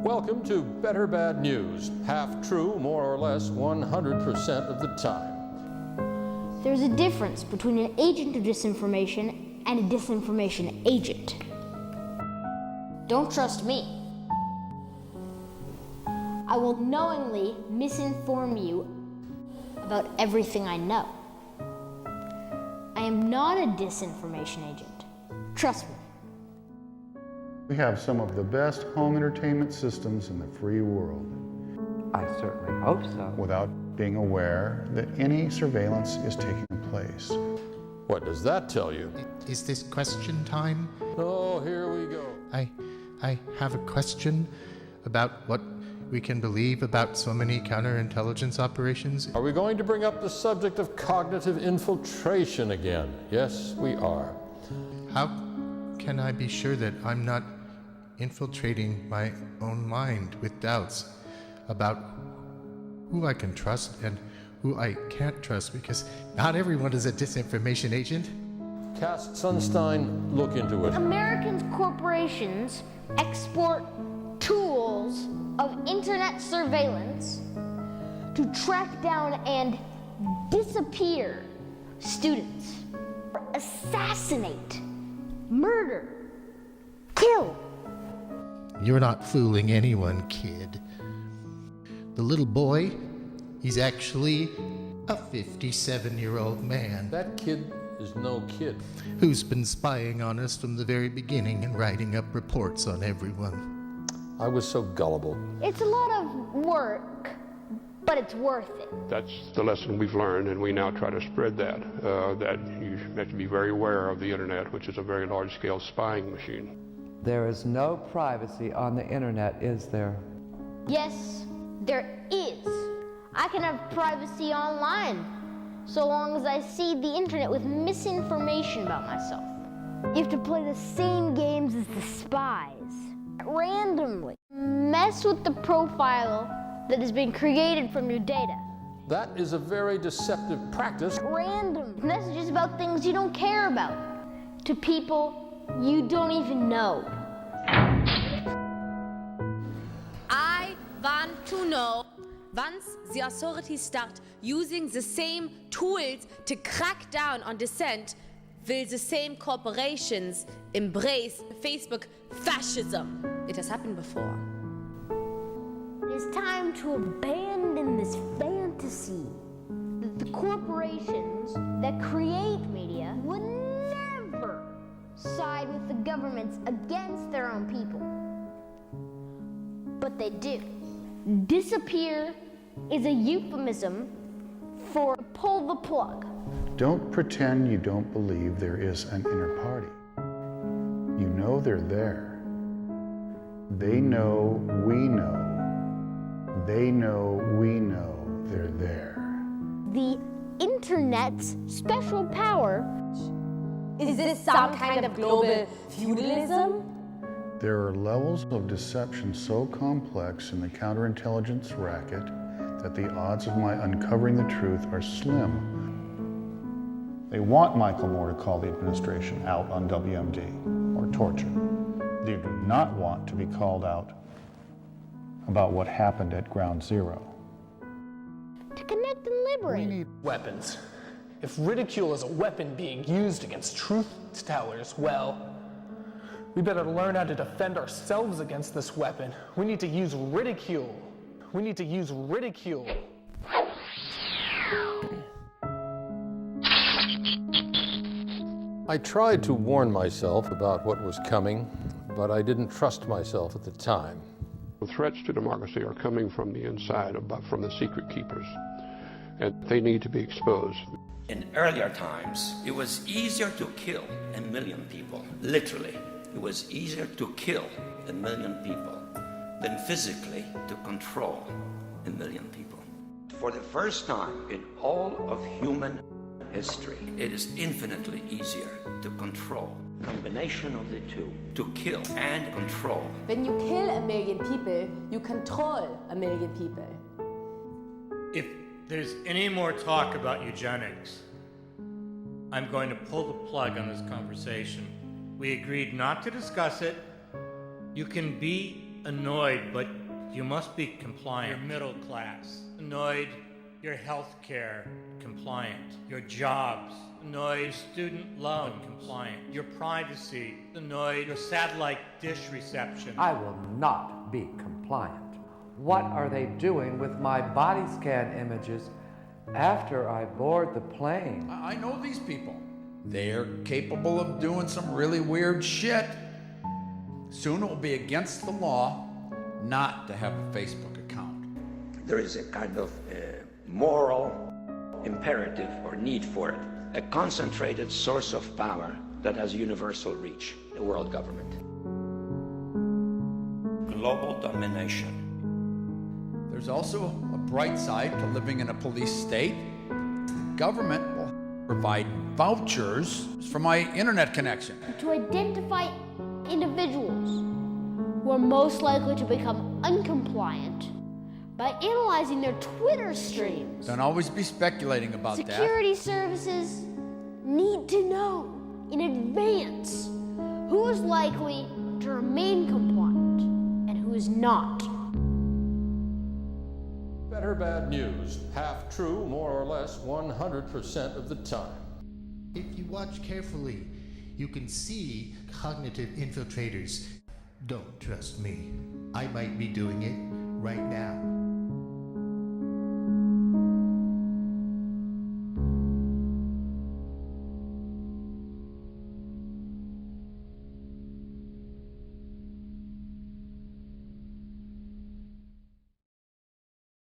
Welcome to Better Bad News, half true more or less 100% of the time. There's a difference between an agent of disinformation and a disinformation agent. Don't trust me. I will knowingly misinform you about everything I know. I am not a disinformation agent. Trust me. We have some of the best home entertainment systems in the free world. I certainly hope so. Without being aware that any surveillance is taking place. What does that tell you? Is this question time? Oh, here we go. I have a question about what we can believe about so many counterintelligence operations. Are we going to bring up the subject of cognitive infiltration again? Yes, we are. How can I be sure that I'm not infiltrating my own mind with doubts about who I can trust and who I can't trust? Because not everyone is a disinformation agent. Cass Sunstein, look into it. American corporations export tools of internet surveillance to track down and disappear students, assassinate, murder, kill. You're not fooling anyone, kid. The little boy, he's actually a 57-year-old man. That kid is no kid. Who's been spying on us from the very beginning and writing up reports on everyone. I was so gullible. It's a lot of work, but it's worth it. That's the lesson we've learned, and we now try to spread that, that you have to be very aware of the internet, which is a very large-scale spying machine. There is no privacy on the internet, is there? Yes, there is. I can have privacy online, so long as I see the internet with misinformation about myself. You have to play the same games as the spies. Randomly mess with the profile that has been created from your data. That is a very deceptive practice. Random messages about things you don't care about to people you don't even know. I want to know once the authorities start using the same tools to crack down on dissent, will the same corporations embrace Facebook fascism? It has happened before. It is time to abandon this fantasy that the corporations that create media would never side with the governments against their own people. But they do. Disappear is a euphemism for pull the plug. Don't pretend you don't believe there is an inner party. You know they're there. They know we know. They know we know they're there. The internet's special power. Is this some kind of global feudalism? There are levels of deception so complex in the counterintelligence racket that the odds of my uncovering the truth are slim. They want Michael Moore to call the administration out on WMD or torture. They do not want to be called out about what happened at Ground Zero. To connect and liberate. We need weapons. If ridicule is a weapon being used against truth tellers, well, we better learn how to defend ourselves against this weapon. We need to use ridicule. We need to use ridicule. I tried to warn myself about what was coming, but I didn't trust myself at the time. The threats to democracy are coming from the inside, from the secret keepers, and they need to be exposed. In earlier times, it was easier to kill 1 million people, literally. It was easier to kill 1 million people than physically to control 1 million people. For the first time in all of human history, it is infinitely easier to control. Combination of the two, to kill and control. When you kill 1 million people, you control 1 million people. If there's any more talk about eugenics, I'm going to pull the plug on this conversation. We agreed not to discuss it. You can be annoyed, but you must be compliant. You're middle class. Annoyed, your health care, compliant. Your jobs, annoyed. Your student loan, compliant. Your privacy, annoyed. Your satellite dish reception. I will not be compliant. What are they doing with my body scan images after I board the plane? I know these people. They're capable of doing some really weird shit. Soon it will be against the law not to have a Facebook account. There is a kind of moral imperative or need for it, a concentrated source of power that has universal reach, the world government. Global domination. There's also a bright side to living in a police state. Government will provide vouchers for my internet connection. To identify individuals who are most likely to become uncompliant by analyzing their Twitter streams. Don't always be speculating about that. Security services need to know in advance who is likely to remain compliant and who is not. Better bad news, half true, more or less 100% of the time. If you watch carefully, you can see cognitive infiltrators. Don't trust me. I might be doing it right now.